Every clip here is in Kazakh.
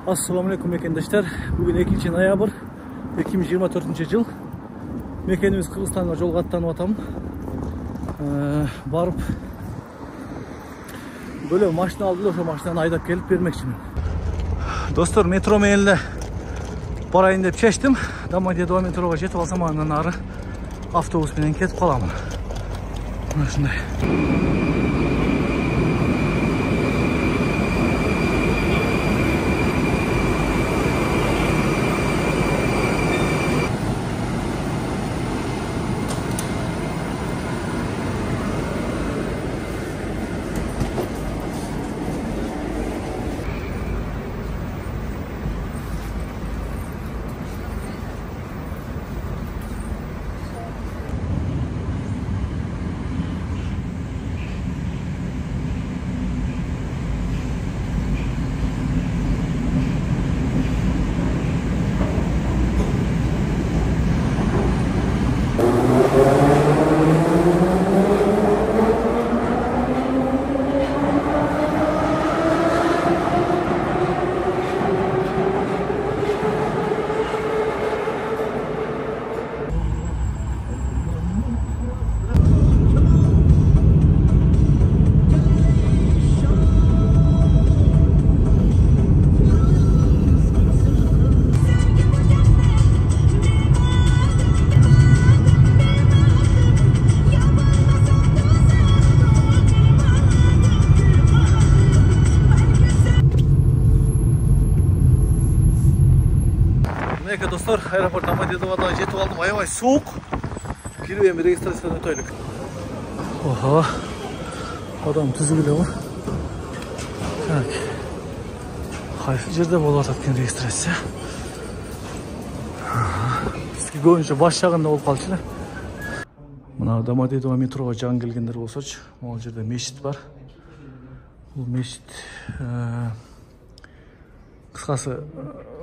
Assalamu alaikum mekendештер. Bugün 2 noyabr 2024 yıl. Mekenimiz Kırgızstan'a yolga аттанып атам. Barıp böyle maşina aldılar, şu maşinаны айдап келип бермекчимин. Достор, метро менен барайын деп чечтим. Домодедово метрого жетип алсам, андан ары автобус менен кетип каламын. Мына ушундай. Eka dostlar, aeroport Домодедовода жетип алдым. Аябай суук. Кирип эми регистрациядан өтөйлүк. Ого. Адам түзүлүбү. Так. Кайсы жерде болуп атат экен регистрация? Бизге көбүнчө баш жагында болуп калчу эле. Мына Домодедово метрого жаңы келгендер болсочу, могул жерде мешит бар. Бул мешит кыскасы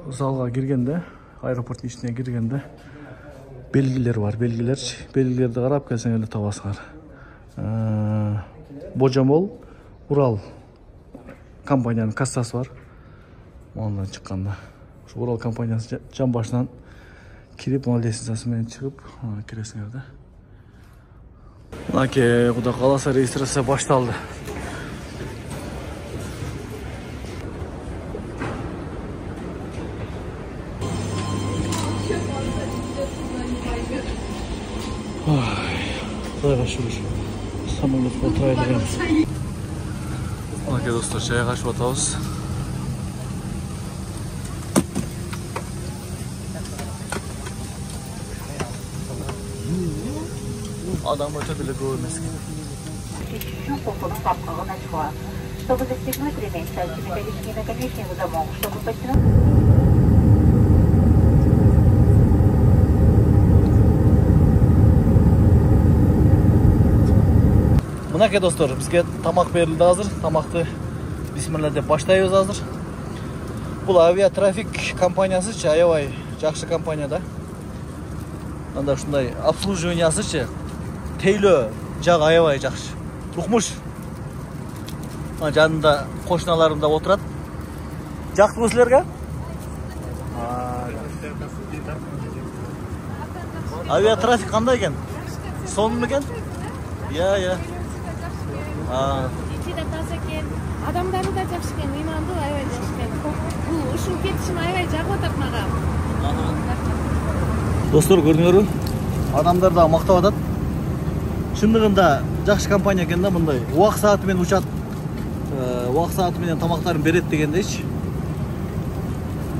залга киргенде, аэропорттун ичине киргенде белгилер бар, белгилерди карап келсең эле табасыңар. Божомол, Урал компаниянын кассасы бар. Ондан чыкканда, ушу Урал компаниясы жан башынан кирип, мына лестницасы менен чыгып, киресиңер да. Мынакей, Кудай кааласа регистрация башталды. Кудайга шүгүр. Самолетке отурайын дегенбиз. Мынакей достор, жайгашып атабыз. Адам өтө деле көп эмес экен. Чтобы достигнуть ремень, ставьте металлический наконечник в замок, чтобы подтянуть. Мынакей достор, бизге тамак берилди азыр. Тамакты бисмилла деп баштайбыз азыр. Бул авиатрафик компаниясычы аябай жакшы компания да. Анда ушундай обслуживаниясычы тейлөө жагы аябай жакшы. Укмуш. Жанында кошуналарым да отурат. Жактыбы силерге? Авиатрафик кандай экен? Сонун экен? Я. İçinde таза eкен, адамдары да жакшы экен, ыймандуу, аябай жакшы экен. Бул ушул кетишим аябай жагып атат мага. Достор, көрдүңөрбү? Адамдар да мактап атат. Чындыгында жакшы компания экен да, мындай. Убак сааты менен учат. Убак сааты менен тамактарын берет дегендейчи.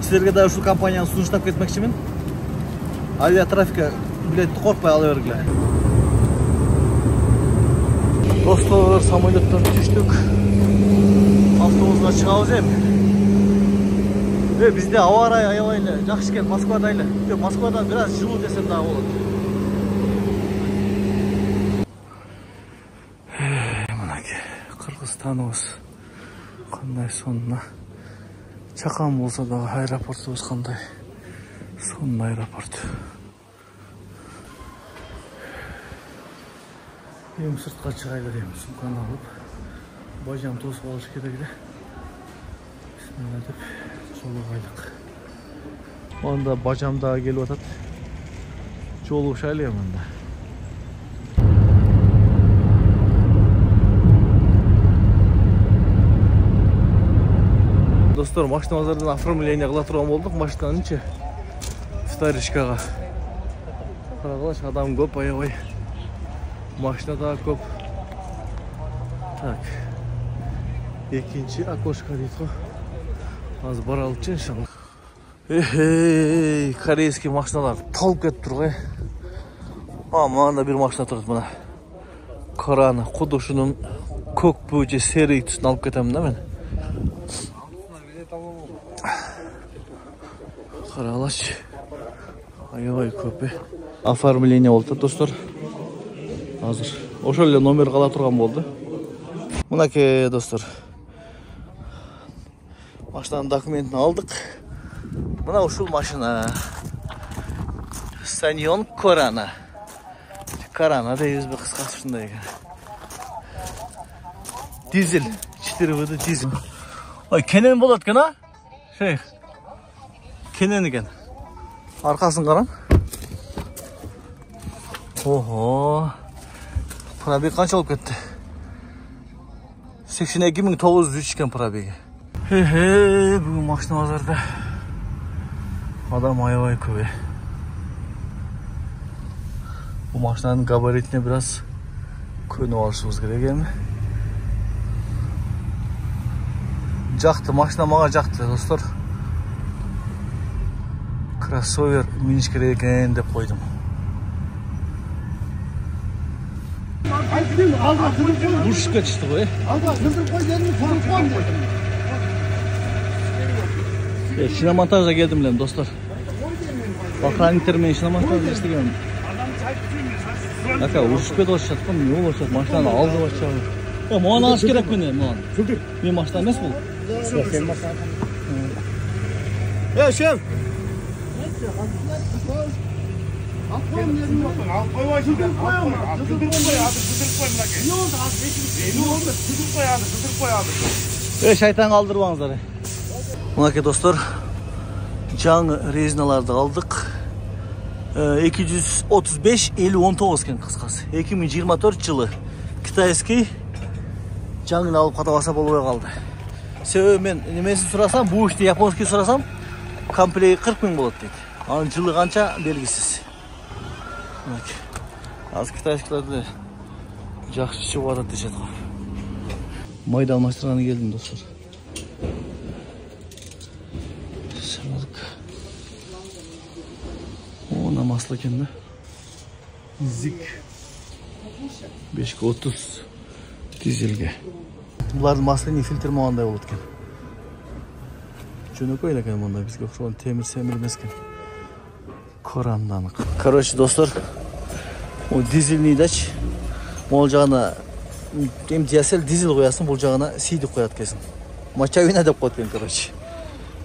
Силерге да ушул компанияны сунуштап кетмекчимин. Авиатрафика билетти коркпой ала бергиле. Dostlar, самолеттен түштүк. Автобусга чыгабыз эми. Бизде аба ырайы аябай эле жакшы экен, Москвада эле. Москвада бир аз жылуу десем дагы болот. Мынакей, Кыргызстаныбыз кандай сонуна. Чакан болсо дагы аэропортубуз кандай. Сонун аэропорт. Elim sırtka çıkayvereyim, suмканы alıp bacağım toz kalış керек de. Bismillah deyip Солығайлық. Onda bacam daha gelip atat. Çoğuluğu şaylıyım onda. Dostlar, maşina bazardan оформление қыла тұрған болдық. Машинаның іші вторичкаға. Қарағылаш, адам көп, аябай. Машина да көп. Так. Екінші окошқа дейді ғой. Az бара алып жүр иншалла. Корейский машиналар толып кетіп тұр ғой. Мында бір машина тұрды мына. Кораны, құдышының көк бөже серый түсін алып кетемін да мен. Қаралаш. Аябай көп. Оформление болды достар. Азыр. Ошол эле номер кала турган болду. Мынаке достар. Машинанын документин алдык. Мына ушул машина. Саньон Корана. Корана дейбиз бе кыскасы ушундай экен. Дизель. 4W дизель. Ой, кенен болот экен а? Шейх. Kenen eкен. Arkasını qaram. Oho. Probeg qancha olib ketdi? 82.903 ekan probegi. Bugun mashina bozorda adam aябай көп. Bu mashinanın gabaritine biraz ko'nib olishimiz kerak ekan. Жакты, машина мага жакты, достор. Кроссовер миниш керек екен деп қойдым. Ушқа түсті ғой. Шиномонтажға келдім білем, достар. Охранниктермен шиномонтажға істегенмін. Ака, ушып кетіп жатқан, не болып жатқан, машинаны алды бачағы. Маған алыш керек мені, маған. Мен машина емес бұл. Шеф! Шайтан қалдырбаңыздар. Мынаке достар, жаңы резиналарды алдық. 235-50-19 кен қысқасы. 2024 жылы Китайский жаңын алып қатабаса болуға қалды. Себебі мен немесін сұрасам, бұл іште японский сұрасам, комплегі 40 000 болады дейді. Анын жылы қанша белгісіз. Az Китайскілерді жақсы шығып атады дешеді ғой. Майда алмастырғаны келдім достар. Самалык. Ona maslı kendi. Zik. 530 dizelge. Bunların maslini filtre muanda olutken. Şunu koyla kan bunda bizge şu temir semirmesken. Korandanık. Короче, dostlar, o dizelni daç. Mol жағына MTSL dizel koyasın, бұл жағына сийдік koyat kesin. Мочавина деп koyatken короче.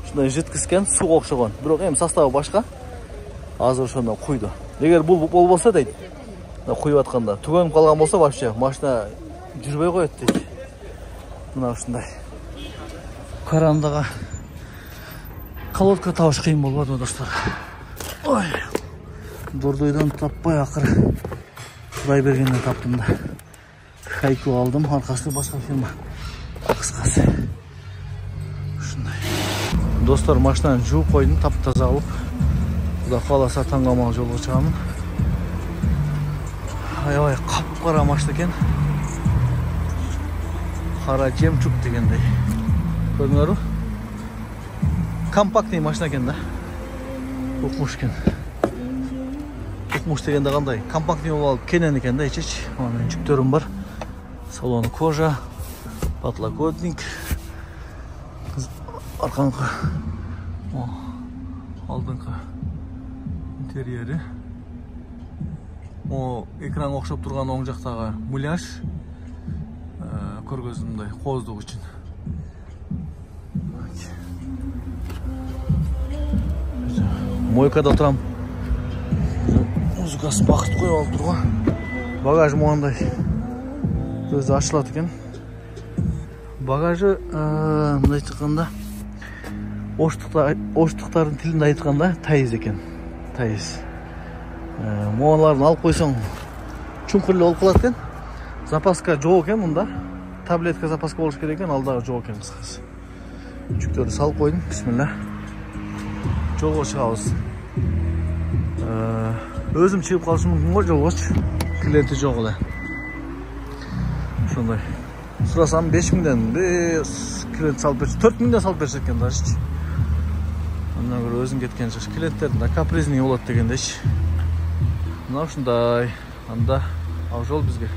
Şundan жеткізген су оқшыған. Бірақ hem составы başqa. Азыр шонда құйды. Егер бұл болса дейді, құйып атқанда түгеніп қалған болса вообще машина жүрбей қояды дейді. Мына ушундай. Қарандаға колодка табыш қиын болмады достар. Ой. Дордойдан таппай ақыры Құдай бергеннен таптым да. Хайку алдым, арқасы басқа фирма. Қысқасы. Ушундай. Достар, машинаны жуып қойдым, тап-таза алып. Құда қаласа таңғамал жолға шығамын. Аябай қап-қара машина екен. Қара жемчуг дегендей. Көрдіңдер ме? Компактный машина екен да. Оқмуш екен. Оқмуш дегенде қандай? Компактный болып кенен екен да, ечеш. Оның жүктерім бар. Салоны кожа, подлокотник, арқаңқы, алдыңқы интерьері. Экран оқшап тұрған оң жақтағы муляж көргөзімдай қоздық үшін. Мойкада отырам. Музыкасын бақыт қойып алып тұрға. Багажым оғандай өзі ашылады екен. Багажы мындай тұққанда Оштуктардын тилинде айтканда тайыз экен. Тайыз. Моаларын алып койсоң чуңкур эле болуп калат экен. Запаска жок экен мында. Таблетка запаска болуш керек экен, ал дагы жок экен кыскасы. Жүктөрдү салып койдум. Бисмилла. Жолго чыгабыз. Өзүм чыгып калышым мүмкүн го жолгочу. Клиенти жок эле. Ошондой. Сурасам 5000ден клиент салып берчү. 4000ден салып берчү экен дажычы. Андан көрө өзүм кеткен жакшы. Клиенттердин да капризный болот дегендейчи. Мына ушундай. Анда ак жол бизге.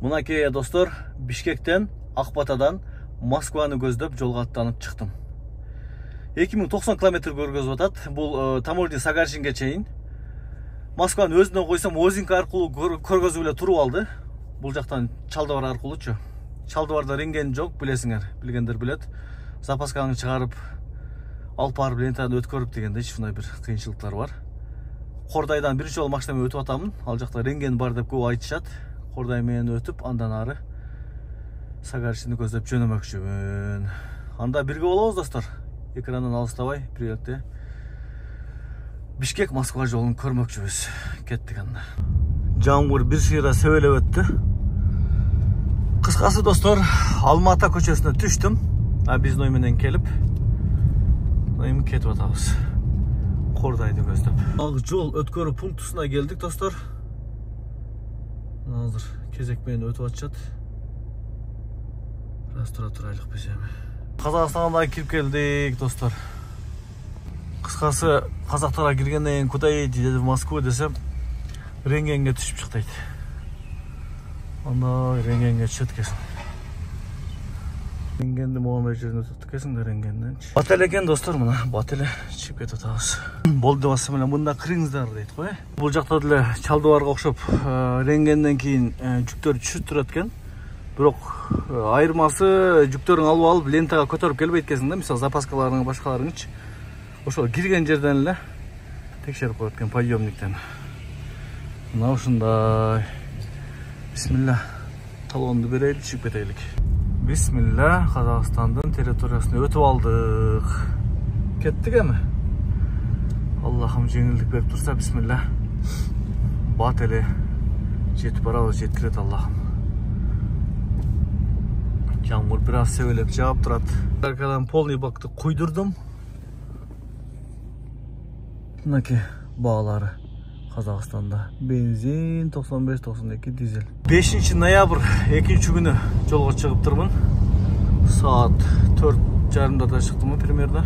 Мынакей достор, Бишкектен, Акбатадан Москваны көздөп жолго аттанып чыктым. 2090 км көргөзүп атат. Бул таможня Сагарчинге чейин. Москваны өзүнө койсом, Озинка аркылуу көргөзүп эле туруп алды. Бул жактан Чалдыбар аркылуучу. Чалдыбарда рентген жок, билесиңер, билгендер билет. Запасканы чыгарып, алып барып лентаны өткөрүп дегендей ушундай бир кыйынчылыктар бар. Кордайдан биринчи жолу машина менен өтүп атамын. Ал жакта рентген бар деп көп айтышат. Кордай менен өтүп, андан ары Сагарчинди көздөп жөнөмөкчүмүн. Анда бирге болобуз достор. Экрандан алыстабай, приятте. Бишкек Москва жолун көрмөкчүбүз. Кеттик анда. Жамгыр бир шыйра сөөлөп өттү. Кыскасы достор, Алмата көчөсүнө түштүм. Биздин ой менен келип, эми кетип атабыз. Кордайды көздөп. Ак жол өткөрүү пунктусуна келдик достор. Азыр кезек менен өтүп атышат. Бираз тура турайлык биз эми. Казакстанга кирип келдик достор. Кыскасы казактарга киргенден кийин куда едете в Москву десем, рентгенге түшүп чыктайт. Анда рентгенге түшөт экенсиң. Рентгенди моомер жерине өтөт экенсиң да рентгенденчи. Бат эле экен достор, мына бат эле чыгып кетип атабыз. Болду басым эле мында кырыңыздар дейт го. Бул жакта деле Чалдыбарга окшоп рентгенден кийин жүктөр түшүп турат экен. Бирок айырмасы жүктөрүң алып лентага көтөрүп келбейт экенсиң да, мисалы запаскаларың башкаларыңчы. Ошол кирген жерден эле текшерип коет экен подъемниктен. Мына ушундай. Бисмилла. Талонду берели, чыгып кетелик. Бисмилла, Казакстандын территориясына өтүп алдык. Кеттик эми. Аллахым жеңилдик берип турса, бисмилла. Бат эле жетип барабыз, жеткирет Аллахым. Жамгыр бир аз себелеп жаап турат. Аркадан полный бакты куйдурдум. Мынакей баалары Казакстанда. Бензин 95-92 дизель. 5 ноябрь 2 күнү жолго чыгып турмун. Саат 4:30 чыктым примерно.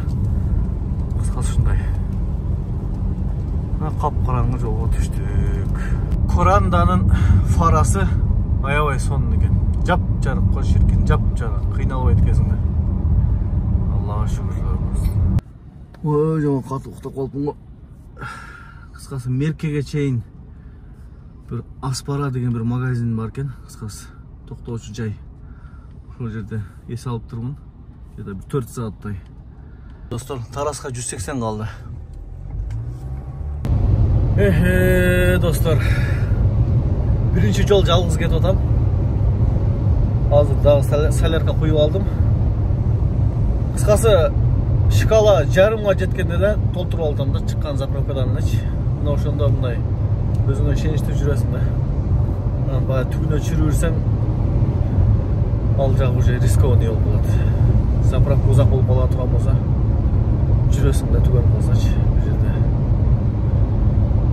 Кыскасы ушундай. Капкараңгы жолго түштүк. Коранданын фарасы аябай сонун экен. Жап-жарык го ширкин, жап-жарык. Кыйналбайт экенсиң да. Аллага шүгүр. Ой, жок катып уктап калдым го. Кыскасы Меркеге чейин bir Aspara деген bir магазин бар экен. Кыскасы токтоочу жай. Ошол жерде эс алып турмун. Жада bir 4 сааттай. Достор, Тараска 180 калды. Достор. Биринчи жол жалгыз кетип атам. Азыр дагы солярка куюп алдым. Кыскасы шкала жарымга жеткенде эле толтуруп алдым да, чыккан заправкадан элечи. Мына ошондо мындай өзүңө ишеничтүү жүрөсүң да. Баягы түгүнө чирүү жүрсөң, ал жагы уже рискованный болуп калат. Заправка узак болуп кала турган болсо, жүрөсүң да түгөнүп калсачы бул жерде.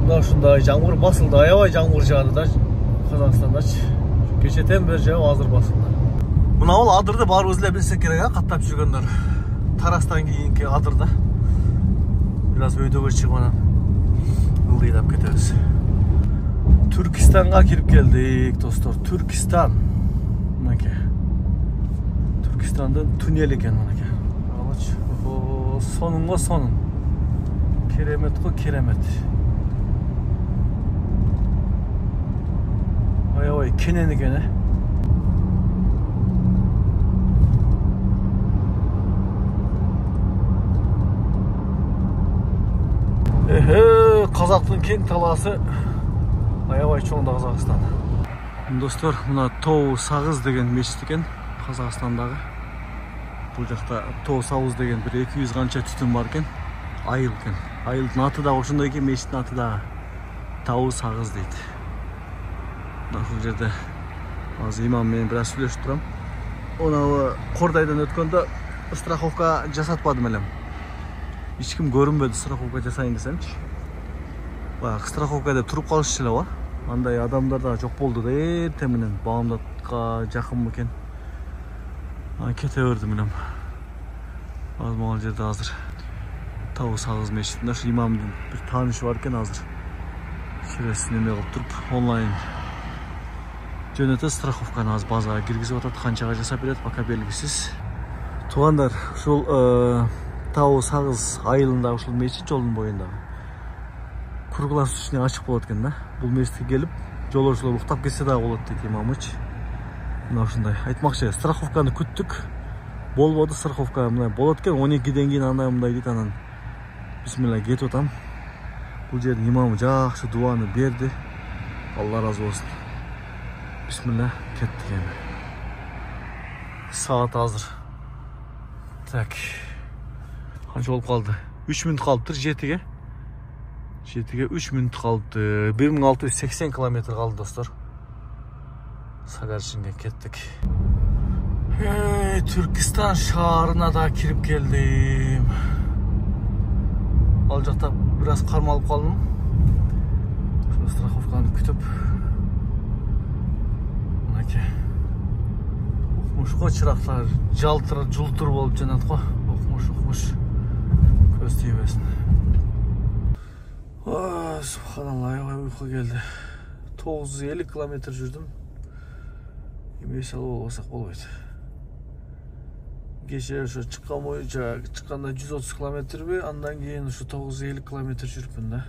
Мына ушундай жамгыр басылды, аябай жамгыр жаады да Казакстандачы. Кечетен бери жаап, азыр басылды. Мына бул адырды баарыбыз эле билсек керек, каттап жүргөндөр. Тарастан кийинки адырда. Бир аз өйдөгө чыгып анан ылдыйлап кетебиз. Түркистанга кирип келдик, достор. Түркистан. Мынакей. Түркистандын туннели экен мынакей. Алачы. Сонунго сонун. Керемет го керемет. Аябай кенен экен, Казактын кең талаасы аябай чоң да Казакстан. Достор, мына Тоо Сагыз деген мечит экен Казакстандагы. Бұл жақта Тоғыз Ауыз деген бір 200 қанша түтін бар екен. Айыл екен. Айылдың аты да ошондай екен, мешіттің аты да Тоғыз Ауыз дейді. Бұл жерде азыр имаммен біраз сөйлесіп тұрам. Оны Қордайдан өткенде страховка жасатпадым элем. Ешкім көрінбеді страховка жасайын десемші. Баяғы страховка деп тұрып қалышы эле ба. Андай адамдар да жоқ болды да ертеңменен Бағымдатқа жақын екен. Кете бердім элем. Азыр маған жерде азыр Тоғыз Ауыз мешітінде имамдың бір танышы бар екен азыр. Шересін неме қылып тұрып онлайн жөнөтө страховканы азыр базаға киргизип атат. Канчага жасап берет, пока белгисиз. Туғандар, ушул Тоғыз Ауыз айылында ушул мешіт жолдун боюндагы круглосуточный ачык болот экен да. Бул мешитке келип, жолоочулар уктап кетсе дагы болот дейт имамыч. Мына ушундай. Айтмакчы, страховканы күттүк. Болбоду страховка, мына болот экен 12ден кийин андай мындай дейт, анан бисмилла кетип атам. Бул жердин имамы жакшы дуаны берди. Алла разы болсун. Бисмилла кеттик эми. Саат азыр. Так. Канча болуп калды? 3 мүнөт калыптыр жетиге. Жетиге 3 мүнөт калды. 1680 километр калды достор. Сагарчинге кеттик. Түркістан шаарына да кирип келдим. Ал жакта бираз кармалып калдым. Ошо страховканы күтүп. Мынакей. Окмуш чырактар жалтыр жултур болуп жанат го. Окмуш. Көз тийбесин. Субханалла, аябай уйку келди. 950 километр жүрдүм. Емес алып болбосак болбойт. Кеше ошо чыккан боюнча чыкканда 130 километрби, андан кийин ушу 950 километр жүрүпмүн да.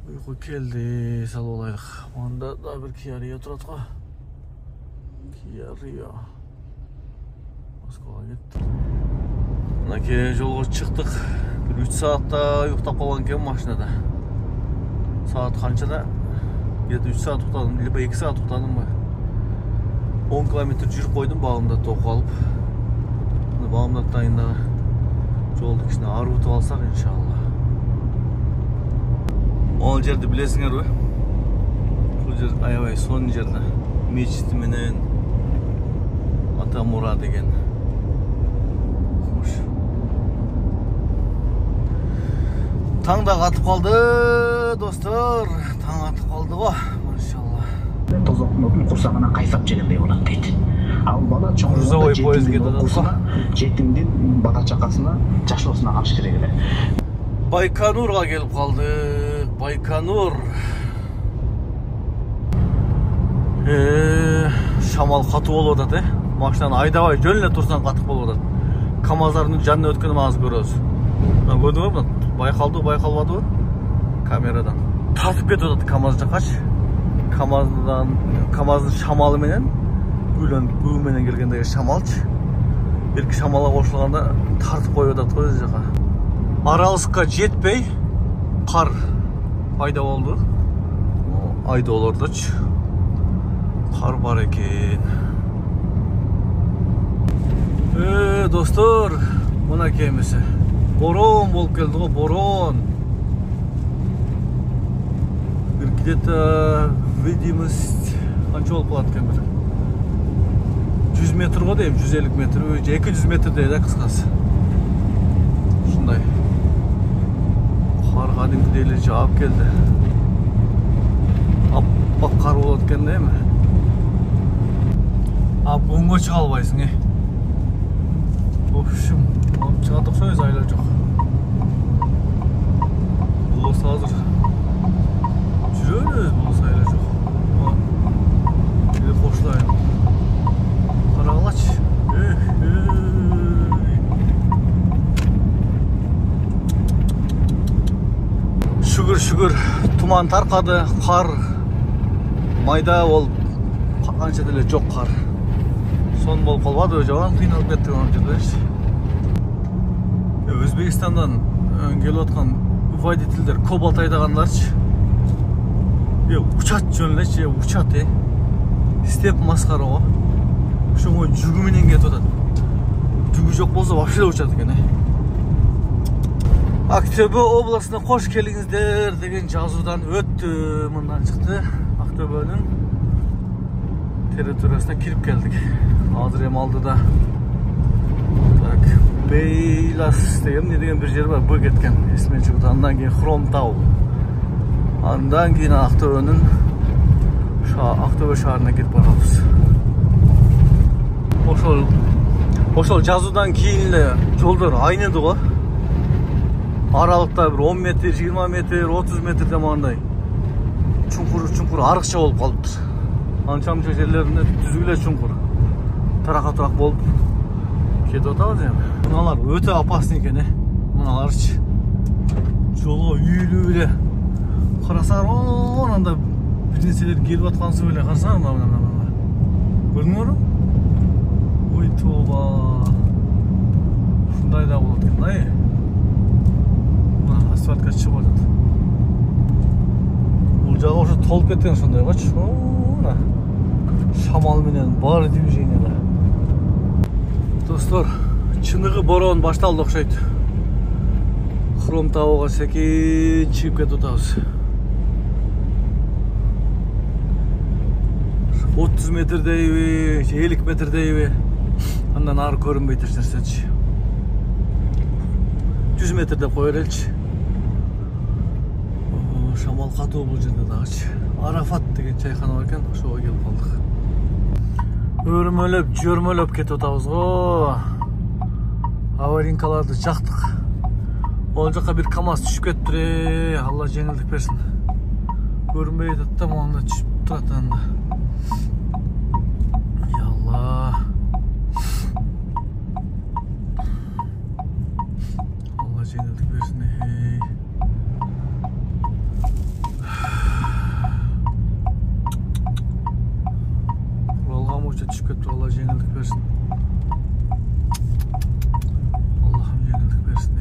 Уйку келди, салып алайлык. Мында да бир Kia Rio турат го. Kia Rio. Москвага кеттик. Мынакей жолго чыктык. 3 саатта уктап калган экен машинада. Саат канчада? Где-то 3 саат уктадым, либо 2 саат уктадым ба. 10 километр жүрүп койдум Багымдатта окуп алып. Багымдаттан дагы жолду кичине арбытып алсак иншалла. Ол жерди билесиңерби? Бул жер аябай сонун жерде. Мечити менен Атамура деген. Таң да қатып қалды, достор. Таң атып қалды го, машалла. Тозоктун курсагына кайсап жегендей болот дейт. Ал бала чоңуйда жетимдин бала чакасына жашоосуна калыш керек эле. Байконурга келип калдык. Байконур. Шамал катуу болуп атат, Машинаны айдабай жөн эле турсаң катык болуп атат. КамАЗдардын жанынан өткөнүм азыр көрөбүз. Көрдүңөрбү? Байкалбадыбы? Камерадан. Тартып кетип атат КамАЗ жакачы. КамАЗдын шамалы менен бүү менен келгендеги шамалчы. Бирки шамалга кошулганда тартып коюп атат го өз жака. Аралыкка жетпей кар пайда болду. Айдоолордочу кар бар экен. Достор, мынакей эмеси. Борон болуп келди го, борон. Где-то видимость канча болуп калат экен бир. 100 метр го дейм, 150 метр, 200 метр дейт кыскасы. Ушундай. Кар кадимкидей эле жаап келди. Аппак кар болот экен да эми. Буңго чыга албайсың, В общем, чыгадык сөз айла жок. Болсо азыр жүрөбүз, болсо айла жок. Эле кошулайын. Карагылачы. Шүгүр, туман таркады, кар майда болуп, канча деле жок кар. Сон болуп калбадыбы, жаман кыйналып кеттик аны жердечи. Өзбекстандан келип аткан водительдер кобалт айдагандарчы. Учат жөн элечи, учат, Степ маскара го. Ошого жүгү менен кетип атат. жүгү жок болсо вообще учат экен. Ақтөбе обласына қош келиңиздер деген жазуудан өттү. Мындан чыкты. Ақтөбөнүн территориясына кирип келдик. Азыр эми алдыда так Бейлас деген бир жер бар, бу кеткен. Эсиме чыгып, андан кийин Хромтау. Андан кийин Ақтөбөнүн Ақтөбө шаарына кетип барабыз. Ошол жазуудан кийин эле жолдор айнады го. Аралыкта бир 10 метр, 20 метр, 30 метр демагандай чуңкур арыкча болуп калыптыр. Анча-мынча жерлеринде түзүк эле чуңкур. Тарак болуп кетип атабыз эми. Мыналар өтө опасный экен, мыналарчы. Жолго үйүлүп эле карасаңар, анда бир нерселер келип аткансып эле карасаңар, мына. Көрдүңөрбү? Ой тоба. Ушундай да болот экен, асфальтка чыгып атат. Бул жагы ошо толуп кеткен сондойгочу. Мына шамал менен бар движениеда. Достор, чыныгы борон башталды окшойт. Хромтауга секин чыгып кетип атабыз. 30 метрдейби, 50 метрдейби. Андан ары көрүнбөйт эч нерсечи. 100 метр деп кое береличи. Шамал катуу бул жерде дагычы. Арафат деген чайкана бар экен, ошого келип калдык. Өрмөлөп, жөрмөлөп кетип атабыз го. Аваринкаларды жактык. Ол жака бир КамАЗ түшүп кетиптир. Алла жеңилдик берсин. Көрүнбөй атат да, монда түшүп турат анда. Я Алла. Алла жеңилдик берсин. Түшүп кетип, Алла жеңилдик берсин. Аллахым жеңилдик берсин.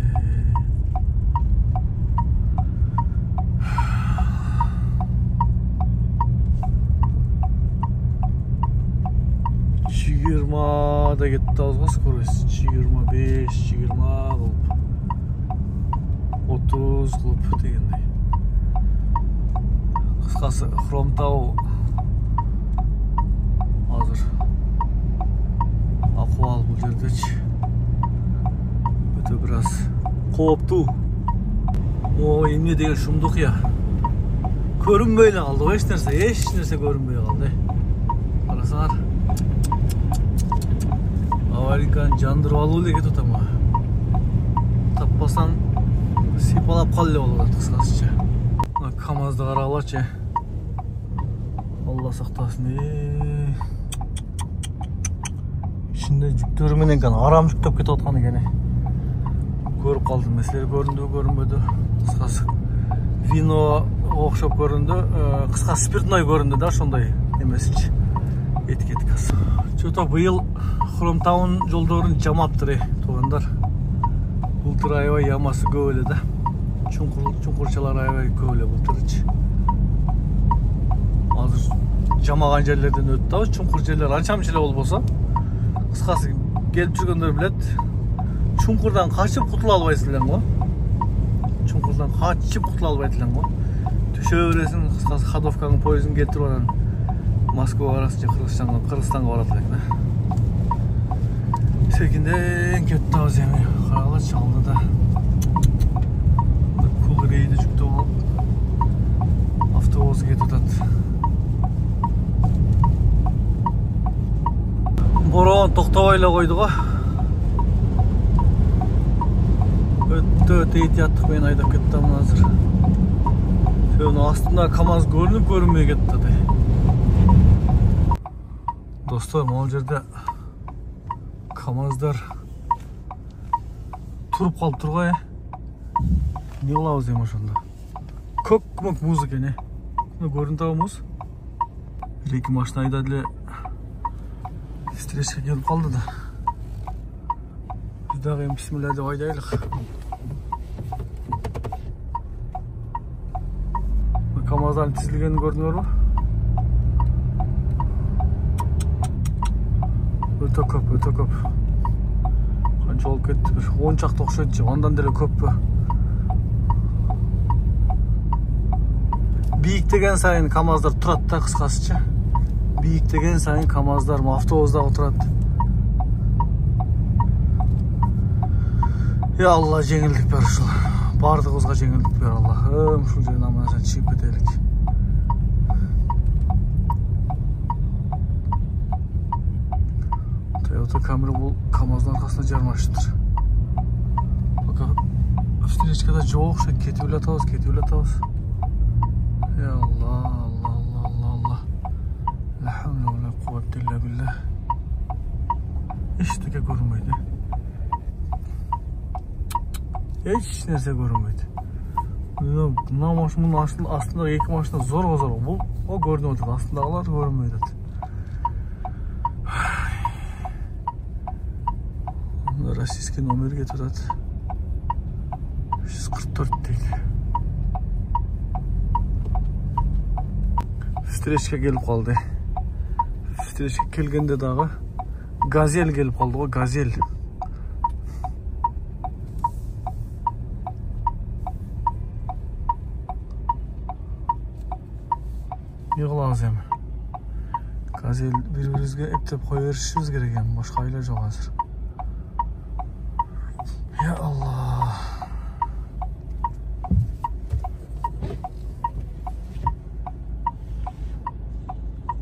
20-да кетип атабыз го, скорость 25, 20 кылып, 30 кылып дегендей. Кыскасы Хромтау азыр акыбал бул жердечи. Өтө бир аз кооптуу. Ой, эмне деген шумдук я. Көрүнбөй эле калды, эч нерсе көрүнбөй калды. Карасаңар. Аварийканы жандырып алуу эле кетип атам. Таппасаң сыйпалап кал эле болуп атат кыскасыча. Мына КамАЗды карагылачы. Алла сактасын. Ичинде жүктөрү менен арам жүктөп кетип аткан экен. Көрүп калдым, меселер көрүндү, көрүнбөдү. Кыскасы вино окшоп көрүндү, кыскасы спиртной көрүндү да, ошондой эмесичи. Этикеткасы. Чото быйыл Хромтаунун жолдорун жамаптыр, туугандар. Былтыр аябай ямасы көп эле да. Чуңкурчалар аябай көп эле былтырчы. Азыр жамаган жерлерден өттү, чуңкур жерлер анча-мынча эле болбосо. Кыскасы келип жүргөндөр билет. Чуңкурдан качып кутула албайсың элең го. Чуңкурдан качып кутула албайт элең го. Түшө бересиң, кыскасы ходовкаңы поездин келтирип анан Москва арасында Кыргызстанга барат элек да. Секинден кетип атабыз эми. Карагылачы алдыда. Кул рейди жүктөп алып автобус кетип атат. Борон токтобой эле койду го. Өтө эhtiyаттык менен айдап кетти мына азыр. Сөөнүн астында КамАЗ көрүнбөй кетти да. Достор, могул жерде КамАЗдар туруп калып тургай. Не кылабыз эми ошондо? Көк музыка эне. Мына көрүнүп атабыз. Эки машина айдады эле. Встречка келип калды да. Биз дагы эми бисмилля деп айдайлык. КамАЗдын тизилгенин көрдүңөрбү? Өтө көп. қанша болып кетті? Bir 10 шақты оқшайды, ondan деле көп пе? Биіктеген сайын КамАЗдар тұрады да, қысқасыча. Биіктеген сайын КамАЗдар автобустағы тұрады. Ya Allah, жеңілдік бер ушул. Бардығыбызға жеңілдік бер Аллахым. Ушул жерден аман-есен чыгып кетелик. Toyota Camry бұл КамАЗдың арқасына жармашыптыр. Бака встречкада жоқ, кетіп жатабыз. Ya Allah, Allah. La havle ve la kuvvete illa billah. Eşitike görünmeydi. Hiç nerse görünmeydi. Mına maşının aslında iki maşında zor. Bu o görünmedi. Aslındağılar görünmeydi. Bunda Российский номер getirdi. 144 deydi. Встречке келіп қалды. Встречке келгенде дағы Газель келіп қалды ғой, Газель. Не қыламыз емі? Газель бір-бірімізге ептеп қой берішіміз керек ем, башқа айла жоқ азыр. Ya Allah.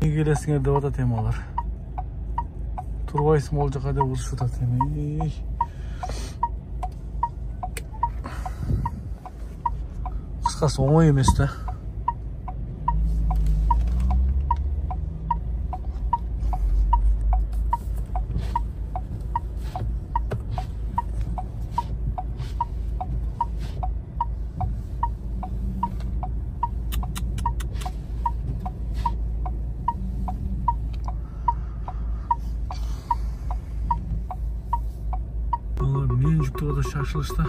Ne gelesіңер деп ата темалар. Турбайсың ол жаққа деп ұрысып ата тема. Қысқасы оңай емес та. Мен жүктігі да шашылышта.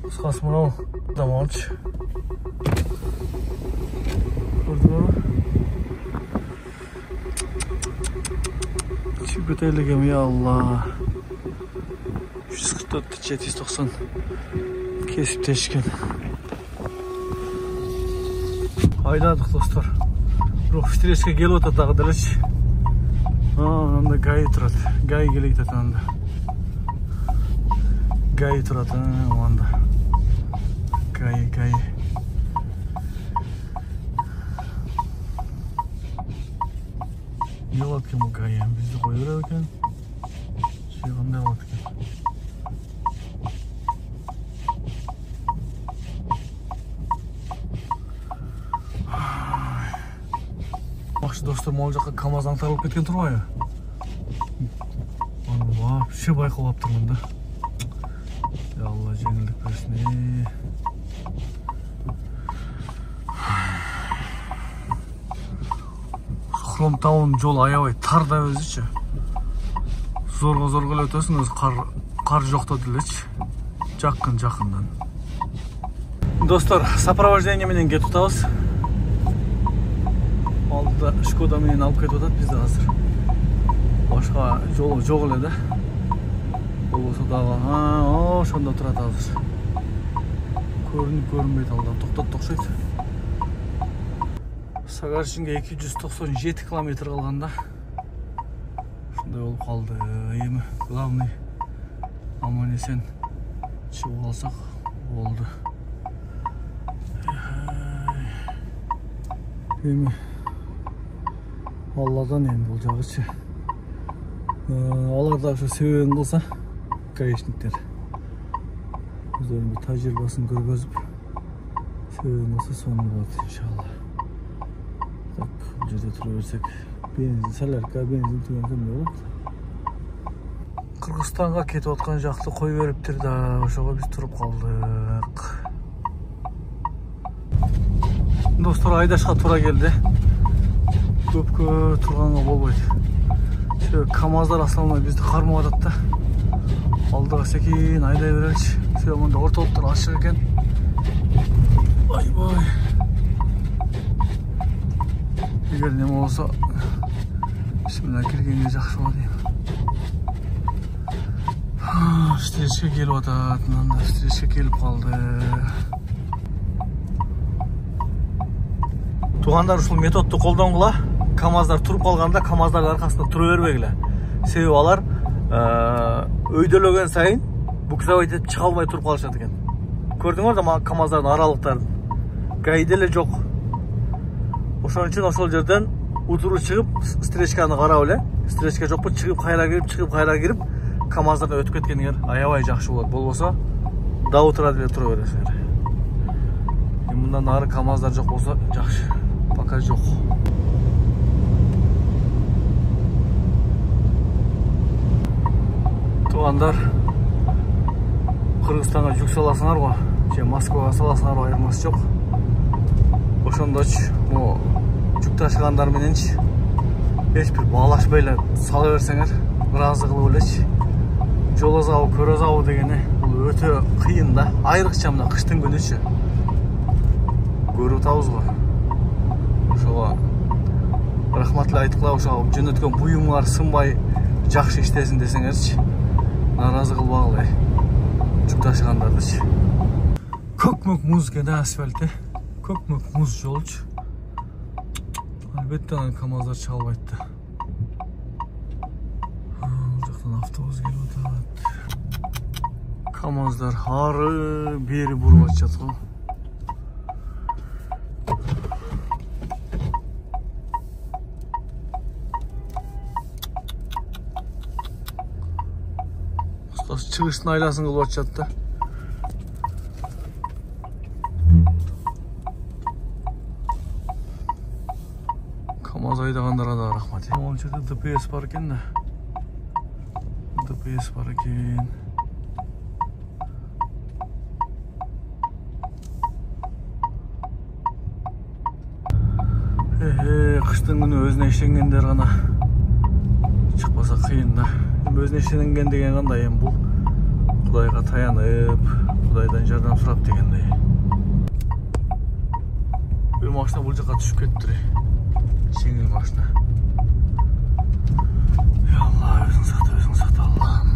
Қысқасы мынау дамалыч. Көрді бары? Çipeteyligim ya Allah. 144-790 kesip teşken. Haydadık dostlar. Ruh встречке келіп отады дағдылыч. Anda gay тұрады. Gay келе кетеді анда. Gay тұрады анда. Gay. Не болады екен бұл gay? Бізді қой береді екен. Қандай болады екен? Бақшы достар, мол жаққа КамАЗ аңтарылып кеткен тұр ғой. Вообще байқалап тұрмын да. Ya Allah, жеңілдік берсін. Хромтауын жол аябай тар да өзі. Зорға өтесің, өзі қар жоқта діліч. Жақындан. Достар, сопровождение менен кетіп отабыз. Алдыда Шкода менен алып кетіп отады бізді қазір. Башқа жолы жоқ эле да. Бұл болса дағы, ошонда тұрады азыр. Көрінбейді алда, тоқтатты оқшайды. Сагарчинге 297 километр қалғанда. Шындай болып қалды. Емі, главный аман-есен шығып алсақ болды. Емі, Алладан енді бұл жағышы. Аларда себебін қылса, гаишниктер өздерінің тәжірибесін көргізіп, себебін қылса соны болады, иншалла. Так, бұл жерде тұра берсек, бензин, солярка, бензин түген кімде болады. Қырғызстанға кетіп отқан жақты қой беріптір да, ошоға біз тұрып қалдық. Достар, Айдашқа тура келді. Көпке тұрғанға болбайды. КамАЗдар асылмай бізді қармап атады да. Алдыға секейін айдай берелші. Сөймінде орталықтар ашық екен. Ай-бай. Егер неме болса, бісміллә, кіргенге жақсы болады деймін. Встречке келіп атат, мынанда встречке келіп қалды. Туғандар ушул методду колдонгула. КамАЗдар туруп калганда КамАЗдардын аркасында тура бербегиле. Себеби алар өйдөлөгөн сайын буксовать этип чыга албай туруп калышат экен. Көрдүңөр да КамАЗдардын аралыктарын. Гайда эле жок. Ошон үчүн ошол жерден утуру чыгып, встречканы карап эле, встречка жокпу, чыгып кайра кирип, чыгып кайра кирип, КамАЗдардан өтүп кеткениңер аябай жакшы болот. Болбосо, да утура деле тура бересиңер. Мындан нары КамАЗдар жок болсо жакшы. Пока жок. Тугандар, Кыргызстанга жүк саласыңар го, же Москвага саласыңар го, айырмасы жок. Ошондочу, жүк ташыгандар мененчи эч бир баалашпай эле сала берсеңер, ыраазы кылып элечи. Жол азабы, көр азабы дегени бул өтө кыйын да. Айрыкча мына кыштын күнүчү. Көрүп атабыз го. Ошого рахмат эле айткыла, ошо жөнөткөн буюмуңар сынбай жакшы иштесин десеңерчи. Наразы кылбагыла. Жүк ташыгандардычы. Көкмөк муз экен асфальты. Көкмөк муз жолчу. Албетте анан КамАЗдар чыга албайт да. Бул жактан автобус келип атат. КамАЗдар ары бери буруп атышат го. Чыгыштын айласын кылып атышат да. КамАЗ айдагандарга да рахмат. Могул жерде ДПС бар экен да. ДПС бар экен. Кыштын күнү өзүнө иштенгендер гана чыкпаса кыйын да. Өзүнө иштенген деген кандай эми бул Кудайга таянып, Кудайдан жардам сурап дегендей. Бир машина бул жака түшүп кетти. Жеңил машина. Алла, өзүң сакта, Аллам.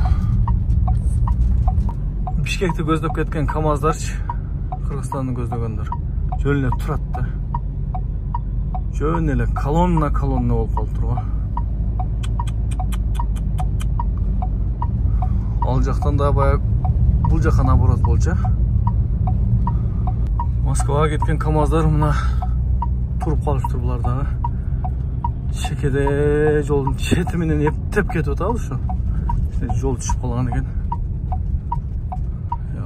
Бишкекти көздөп кеткен КамАЗдарчы, Кыргызстанды көздөгөндөр жөн эле турат да. Жөн эле колонна болуп калыптыр го. Ал жактан да баягы бул жака наоборот болчу. Москвага кеткен КамАЗдар мына туруп калыптыр булар дагы. Чекеде жолдун чети менен эптеп кетип атабы ушу. Жол түшүп калган экен.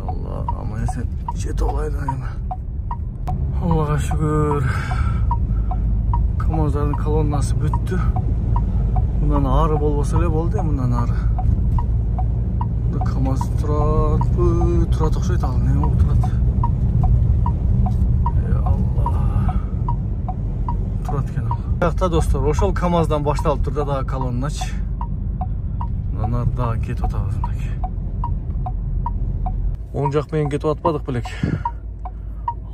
Алла, аман эсен жетип алайлы эми. Аллага шүгүр. КамАЗдардын колоннасы бүттү. Мындан ары болбосо эле болду, мындан ары. КамАЗ турат окшойт, ал неме болуп турат? Алла. Турат экен ал. Бакта достор, ошол КамАЗдан башталып турду дагы колонначы. Мындан ары дагы кетип атабыз мынакей. Оң жак менен кетип атпадык белек.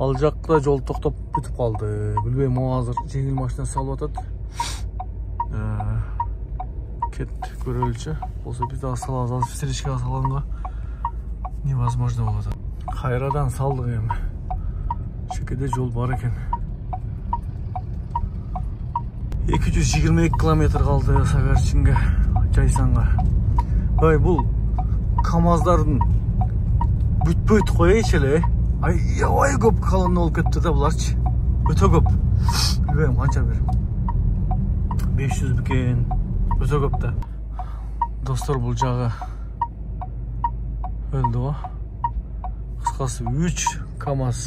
Ал жакта жол токтоп бүтүп калды. Билбейм, азыр жеңил машина салып атат. Кет көрөлчү. Болсо биз дагы салабыз, азыр встречкага салганга невозможно болот. Кайрадан салдык эми. Чекеде жол бар экен. 222 километр калды Сагарчинге, Жайсанга. Ой, бул КамАЗдардын бүтпөйт коейчу эле. Аябай көп колонна болуп кетти да буларчы. Өтө көп. Билбейм канча бир. 500 бекен. Өтө көп да. Достор, бул жагы өлдү го. Кыскасы 3 КамАЗ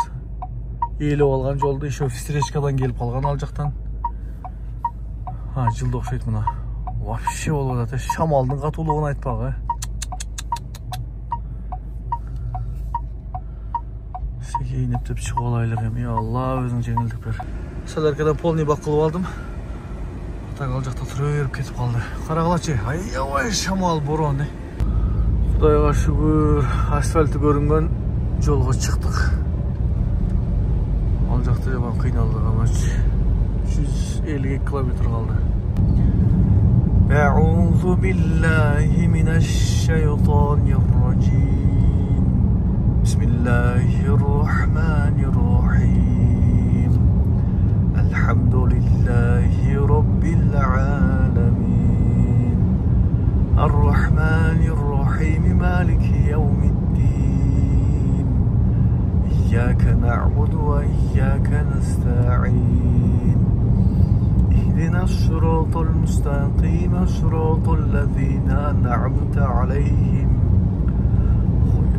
ээлеп алган жолду еще встречкадан келип калган ал жактан. Жылды окшойт мына. Вообще болуп атат. Шамалдын катуулугун айтпагы. Сейнептеп чыгып алайлык эми. Алла, өзүң жеңилдик бер. Соляркадан полный бак кылып алдым. Так ал жакта тура берип кетип калды. Карагылачы, аябай шамал, борон. Кудайга шүгүр, асфальты көрүнгөн жолго чыктык. Ал жакта жаман кыйналдык амачы. 152 километр калды. А'удзу биллахи минаш шайтанир раджим. Bismillahirrahmanirrahim. Elhamdülillahi Rabbil alemin. Errahmanirrahim. Maliki yevmiddin. İyyâke na'budu ve iyyâke nesta'in. اهدنا الصراط المستقيم صراط الذين أنعمت عليهم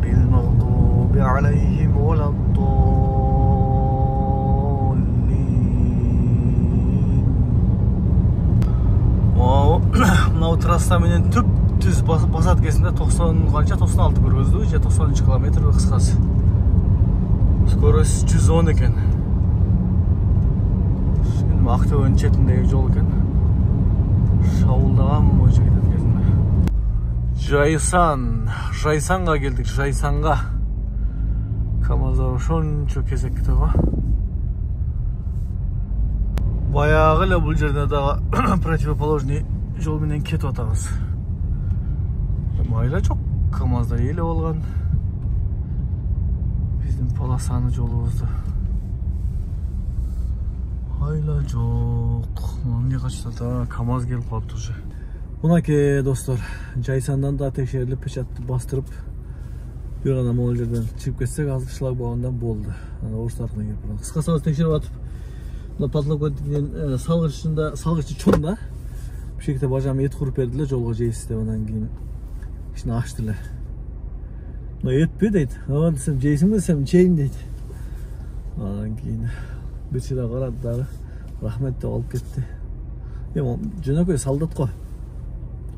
غير المغضوب عليهم ولا الضالين. Мынау трасса менен түп-түз басат кезинде 90 канча 96 көргөздү же 90 километр кыскасы. Скорость 110 экен. Ақтөбенің четіндегі жол екен. Шауылдаған бойынша кетеді кезінде. Жайсанға келдік, Жайсанға. КамАЗдар ошончо кезек кетеді ғой. Баяғы эле бұл жерде дагы противоположный жол менен кетіп атабыз. Майла жоқ, КамАЗдар эле болгон. Биздин полосаны жолубузду. Айла жоқ. Мына качтада КамАЗ келип калыптыр уже. Мынакей достор, Жайсандан да текшерилип печатты бастырып, бир гана могул жерден чыгып кетсек, азыр шлагбауындан болду. Орус аркына келип. Кыскасы текшерип атып, мына подлокотниктин салгычы чоң да. Бир шекте бажам эт куруп бердилер, жолго жейсиз деп, анан кийин ишини ачтылар. Мына этпи дейт. Ага десем, жейсиңби десем, жейм дейт. Анан кийин bir sıra qaradı, rahmet de alıp gitti. Jönököy солдат қой.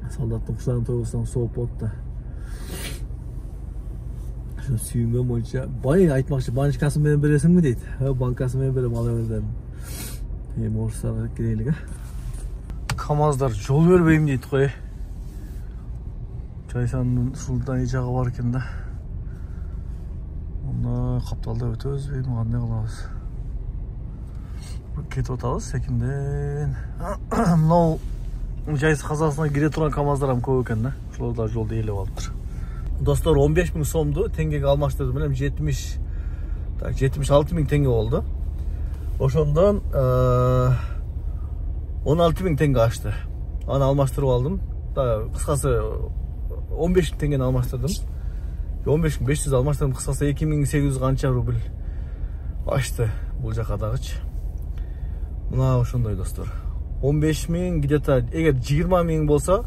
Солдаттың құшағын тоғысынан соғып болды да. Сүйінген бойынша, бай айтмақшы, банкасын менен бересің бе дейді. Банкасын менен берем, ала бердім. Орыстарға керейлігі. КамАЗдар жол бербейм дейді қой. Жайсанның шылдан ежағы бар екен да. Оны қапталда өте өзбеймін, қандай қылабыз. Кетіп отабыз секінден. Мынау Жайсы қазасына кире турган КамАЗдар көп экен да. Ошолорда жолду ээлеп алыптыр. Достор, 15 000 сомду теңгеге алмаштырдым. Билем 76 000 теңге болду. Ошондон 16 000 теңге ашты. Аны алмаштырып алдым. Кыскасы 15 000 теңгени алмаштырдым. 15 500 алмаштырдым. Кыскасы 2800 канча рубль ашты бул жака дагычы. Мына ошондой достор. 15 000 где-то, эгер 20 000 болса,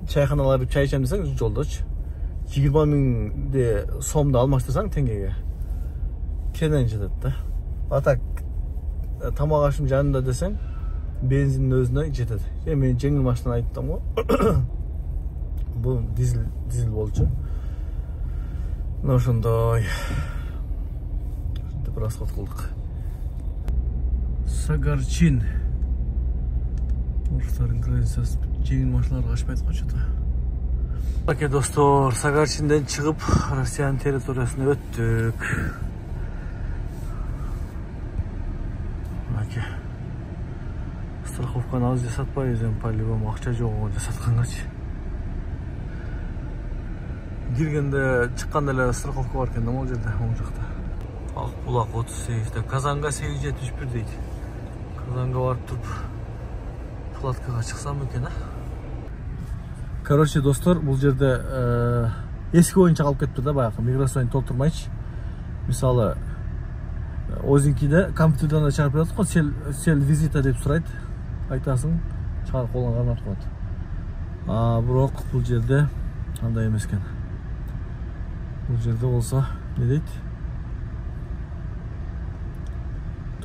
чайханаларды чай ичем десең жолдочу. 20 000 сомду алмаштырсаң теңгеге кенен жетет да. Атак тамак ашым жанында десең бензиндин өзүнө жетет. Мен жеңил машина айттым го. Бул дизель болчу. Мына ошондой. Деп расход кылдык. Сагарчин. Орустардын границасы жеңил машиналар качпайт койчу да. Окей, достор, Сагарчинден чыгып, Россиянын территориясына өттүк. Окей. Страховканы аз жасатпайбыз, по-любому акча жок жасаткангачы. Киргенде чыкканда эле страховка бар экен да, могул жерде, оң жакта. Ак булак 38, Казанга 871 дейт. Казанга барып туруп платкага чыксам экен, Короче, достор, бул жерде эски боюнча калып кетти да, баягы миграцияны толтурмайчы. Мисалы, өзүнкиде компьютерден чыгарып берет го, сел визита деп сурайт. Айтасың, чыгарып колуңа кармап коет. Бирок бул жерде андай эмес экен. Бул жерде болсо, не дейт?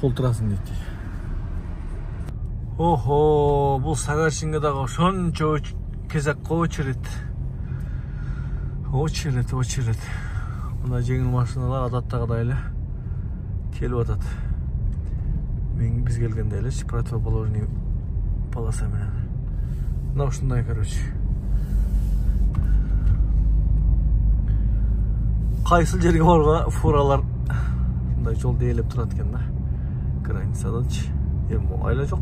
Толтурасың дейт. Охо, бул Сагарчинге дагы ошончо кезек очередь. Мына жеңил машиналар адаттагыдай эле келип атат. Биз келгенде эле противоположный полоса менен. Мына ушундай, короче. Кайсыл жерге барга фуралар мындай жолду ээлеп турат экен да. Границадачы. Айла жок.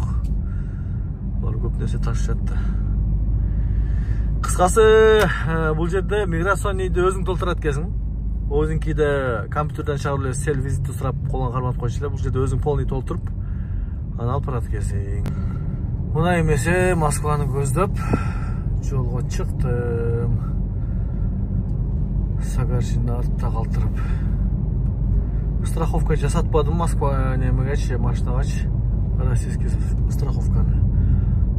Булар көп нерсе ташышат да. Кыскасы, бул жерде миграцияны өзүң толтурат экенсиң. өзүңкиде компьютерден чыгарып эле сел визитти сурап колуңа кармап койчу эле. Бул жерде өзүң полный толтуруп анан алып барат экенсиң. Мына эмесе Москваны көздөп жолго чыктым. Сагарчинди артта калтырып. Страховка жасатпадым Москва немегечи, машинагачы. Российский страховканы.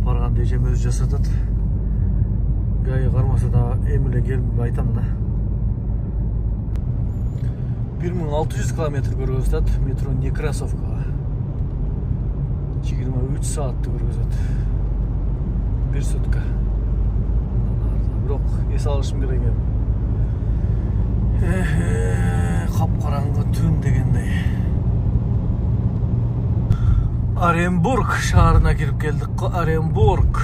Барганда эжем өзү жасатат. Гайы кармаса да эмиле келип айтам да. 1600 километр көргөзөт метро Некрасовкага. 23 саатты көргөзөт. 1 сутка. Бирок эс алышым керек экен. Капкараңгы түн дегендей. Оренбург шаарына кирип келдик. Оренбург.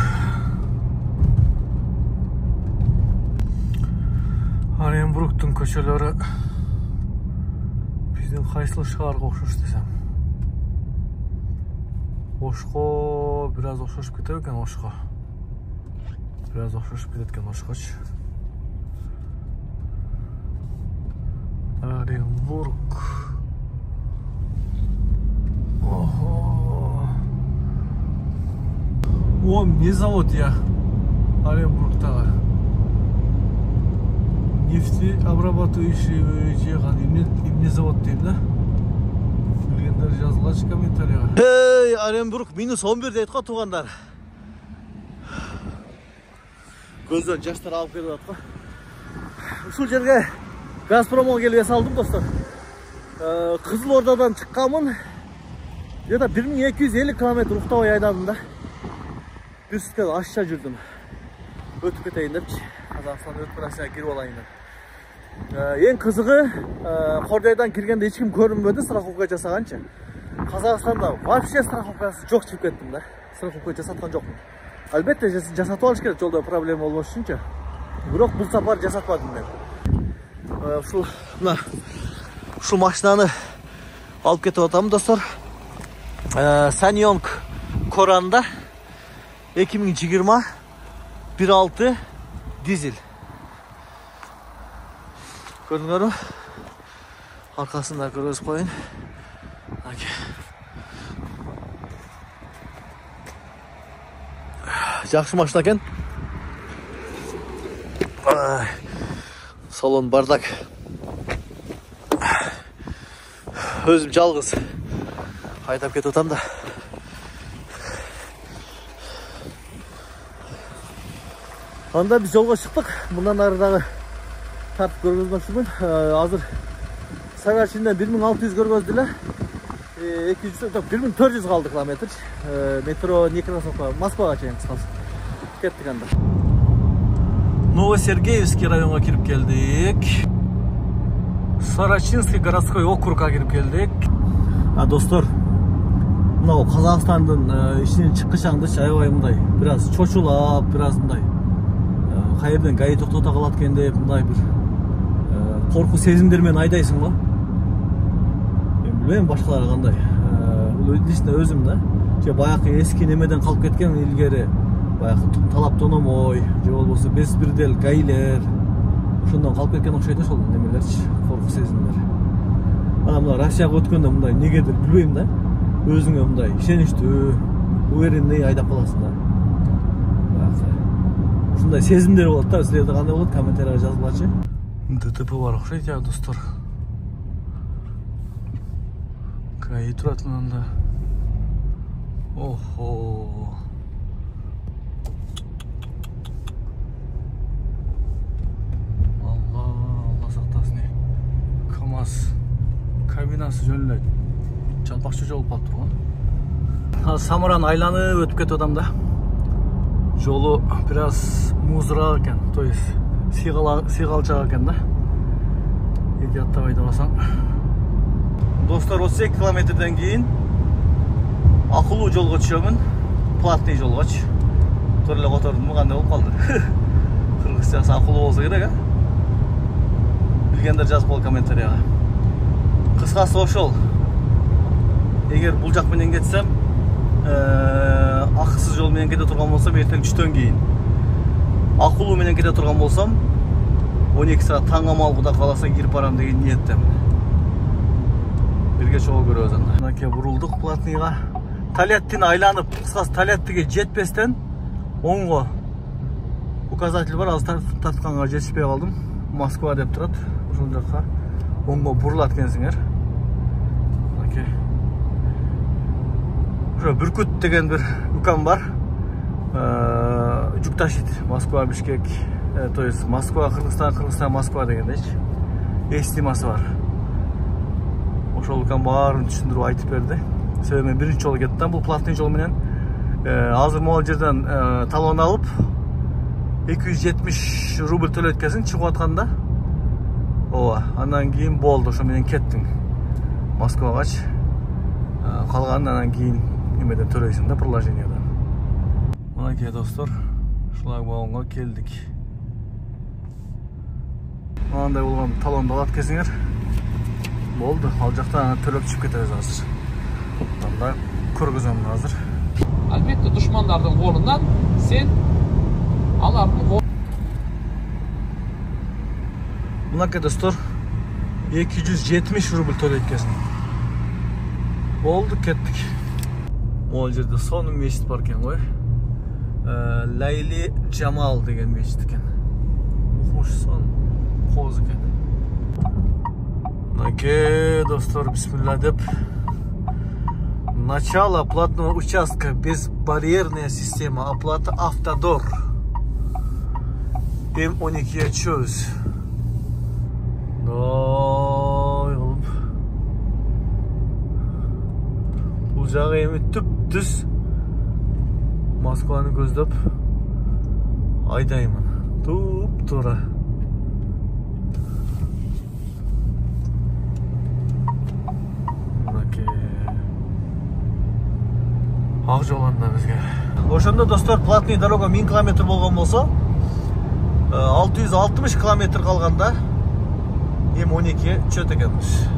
Оренбургтун көчөлөрү биздин кайсыл шаарга окшош десем. Ошко бираз окшошуп кетет экен, Ошко. Бираз окшошуп кетет экен Ошкочу. Оренбург. Ого. О, не завод я. Оренбургтагы. Нефтеобрабатывающий жеган эмне завод дейм да? Билгендер жазылгачы комментарийга. Эй, Оренбург -11 дейт го туугандар. Көздөн жаштар алып келип атат го. Ушул жерге Газпромго келип эс алдым достор. Кызыл Ордадан чыкканмын. Где-то 1250 км уктабай айдадым да. Bir sutka aşağı жүрдüm. Өтүп кетейин депчи. Казакстан өтпөрасына кирип алайын деп. Эң кызыгы, Кордойдон киргенде эч ким көрүнбөдү, страховка жасаганчы. Казакстанда вообще страховкасы жок чыгып кеттим да. Страховка жасаткан жокмун. Албетте жасатып алыш керек, жолдо проблема болбош үчүнчү. Бирок бул сапар жасатпадым мен. Ушул машинаны алып кетип атам достор. Sanyong Koran'da 2020 1.6 dizel. Көрдүңөр мü? Arkasında көрөз коюн. Жакшы машина экен. Салон бардак. Өзүм жалгыз айдап кетип атам да. Анда биз жолго чыктык. Мындан арыдагы тартып көргөзмөкчүмүн. Азыр Сагарчинден 1600 көргөздү эле. 1400 калды километр. Метро Некрасовка, Москвага чейин кыскасы. Кеттик анда. Новосергеевский районга кирип келдик. Сарачинский городской округга кирип келдик. Достор, мынау Казакстандын ичинен чыккычаңдычы аябай мындай бир аз чочулап, бир аз мындай кайерден гаи токтото калат экен деп мындай бир корку сезимдер менен айдайсың го. Мен билбейм башкалар кандай. Бул лично өзүм да. Же баягы эски немеден калып кеткен илгери баягы талап тономой, же болбосо беспредел гаилер. Ошондон калып кеткен окшойт ошол немелерчи, корку сезимдер. Ана мына Россияга өткөндө мындай негедир билбейм да. Өзүңө мындай ишеничтүү, уверенный айдап каласың да. Ушундай сезимдер болот да. Силерде кандай болот? Комментарийга жазгылачы. ДТП бар окшойт я достор. Кайы турат мында. Охо. Алла сактасын. КамАЗ кабинасы жөн эле жалпакчы жол болуп калыптыр го. Самараны айланып өтүп кетип атам да. Жолу бир аз музырак экен, то есть сыйгалчак экен да. Эдияттап айдабасаң. Достор, 32 километрден кийин акылуу жолго түшөмүн. Платный жолгочу. Төр эле котордум, кандай болуп калды? Кыргызчасы акылуу болсо керек, Билгендер жазып кол комментарийга. Кыскасы ошол. Эгер бул жак менен кетсем, акысыз жол менен кете турган болсом, эртең түштөн кийин. Акылуу менен кете турган болсом, 12 saat таңамал Құда қаласа кіріп барам деген ниеттемін. Бірге чоғы көрөбүз анда. Мынакей бурулдук платныйга. Тольяттин айланып, кыскасы Тольяттиге жетпестен оңго указатель бар, азыр татканга жетишпей калдым. Москва деп турат. Ошол жакка оңго бурулат экенсиңер. Мынакей. Ошо Бүркүт деген бир укам бар. Жүк ташит. Москва, Бишкек, то есть Москва, Кыргызстан, Кыргызстан, Москва дегендейчи. Эстимасы бар. Ошол укам баарын түшүндүрүп айтып берди. Себеби мен биринчи жолу кеттим. Бул платный жол менен азыр могул жерден талон алып 270 рубль төлөйт экенсиң чыгып атканда. Ооба, андан кийин болду, ошо менен кеттим Москвагачы. Калганын андан кийин немеден төлөйсүң да, приложениеден. Мынакей достор, шлагбаумга келдик. Мындай болгон талонду алат экенсиңер. Болду, ал жактан төлөп чыгып кетебиз азыр. Анда көргөзөм азыр. Албетте душмандардын колунан сен алардын кол. Мынакей достор, 270 рубль төлөйт экенсиң. Болду, кеттик. Могул жерде сонун мечит бар экен ғой. Лайли Джамал деген мечит экен. Укмуш сон кооз экен. Мынакей достор, бисмилла деп. Начало платного участка. Безбарьерная система оплаты Автодор. М12'ye чөз. Ой, кылып. Бул жагы эми түп-түз Москваны көздөп айдаймын. Туп-тура. Ак жол анда бизге. Ошондо достор, платный дорога 1000 км болгон болсо, 660 км калганда М12'ye чөт экенбиз.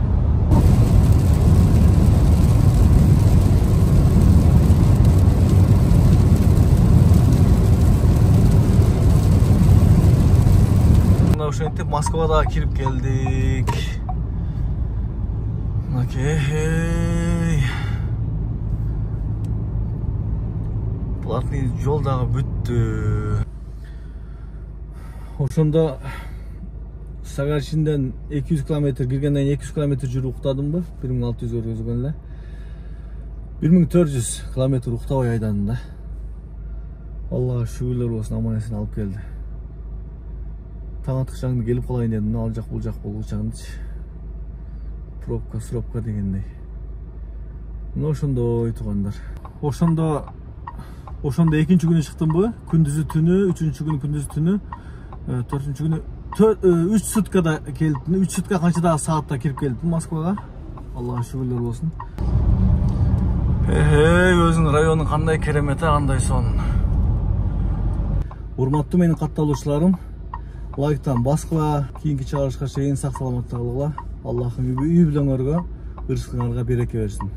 Ошентип Москвада кирип келдик. Мынакей. Платный жол дагы бүттү. Ошондо сагат ичинден 200 км киргенден 200 км жүрүп уктадымбы? 1600 көргөзгөн эле. 1400 км уктабай айдадым да. Аллага шүгүрлөр болсун, аман-эсен алып келди. Таң атышаңды келип калайын дедим, ал жак бул жак болгучаңдычы. Пробка дегендей. Мына ошондой туугандар. Ошондо экинчи күнү чыктымбы? Күндүзү түнү, үчүнчү күнү күндүзү түнү, төртүнчү күнү 3 суткада келдим. 3 сутка канча саатта кирип келдим Москвага. Аллага шүгүрлөр болсун. Өзүнүн районун кандай керемети, кандай сон. Урматтуу менин катталуучуларым, лайктан баскыла, кийинки чыгарышка чейин сак саламатта калгыла. Аллахым үй бүлөңөргө, ырыскыңарга береке берсин.